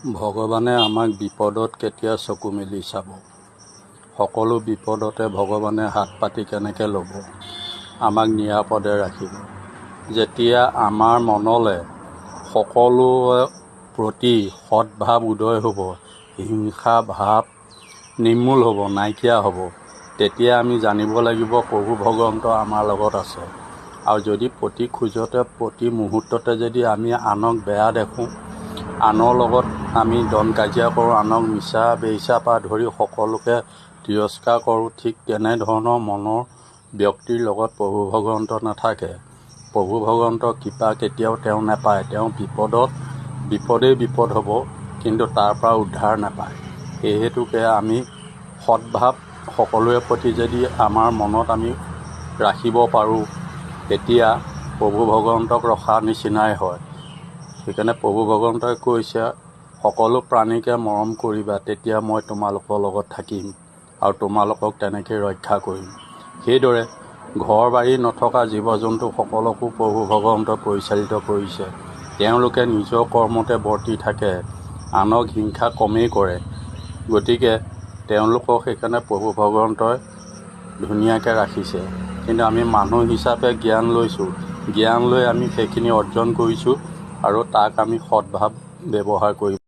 ভগৱানে আমাক বিপদত কেতিয়া চকু মেলি চাব। সকলো বিপদতে ভগৱানে হাত পাতি কেনেকৈ ল'ব, আমাক নিৰাপদে ৰাখিব। যেতিয়া আমাৰ মনলৈ সকলোৰে প্ৰতি সৎভাৱ উদয় হ'ব, হিংসা ভাৱ নিৰ্মূল হ'ব, নাইকিয়া হ'ব, তেতিয়া আমি জানিব লাগিব প্ৰভু ভগৱন্ত আমাৰ লগত আছে। আৰু যদি প্ৰতি খোজতে প্ৰতি মুহূৰ্ততে যদি আমি আনক বেয়া দেখোঁ, আনৰ লগত আমি দন কাজিয়া কৰোঁ, আনক মিছা বেইছা পৰা ধৰি সকলোকে তিৰস্কাৰ কৰোঁ, ঠিক তেনেধৰণৰ মনৰ ব্যক্তিৰ লগত প্ৰভু ভগৱন্ত নাথাকে। প্ৰভু ভগৱন্তৰ কৃপা কেতিয়াও তেওঁ নাপায়। তেওঁ বিপদেই বিপদ হ'ব, কিন্তু তাৰ পৰা উদ্ধাৰ নাপায়। সেই হেতুকে আমি সৎভাৱ সকলোৰে প্ৰতি যদি আমাৰ মনত আমি ৰাখিব পাৰোঁ, তেতিয়া প্ৰভু ভগৱন্তক ৰখা নিচিনাই হয়। সেইকাৰণে প্ৰভু ভগৱন্তই কৈছে, সকলো প্ৰাণীকে মৰম কৰিবা, তেতিয়া মই তোমালোকৰ লগত থাকিম আৰু তোমালোকক তেনেকৈ ৰক্ষা কৰিম। সেইদৰে ঘৰ বাৰী নথকা জীৱ জন্তুসকলকো প্ৰভু ভগৱন্তই পৰিচালিত কৰিছে। তেওঁলোকে নিজৰ কৰ্মতে বৰ্তি থাকে, আনক হিংসা কমেই কৰে। গতিকে তেওঁলোকক সেইকাৰণে প্ৰভু ভগৱন্তই ধুনীয়াকৈ ৰাখিছে। কিন্তু আমি মানুহ হিচাপে জ্ঞান লৈছোঁ, জ্ঞান লৈ আমি সেইখিনি অৰ্জন কৰিছোঁ আৰু তাক আমি সৎভাৱ ব্যৱহাৰ কৰিব।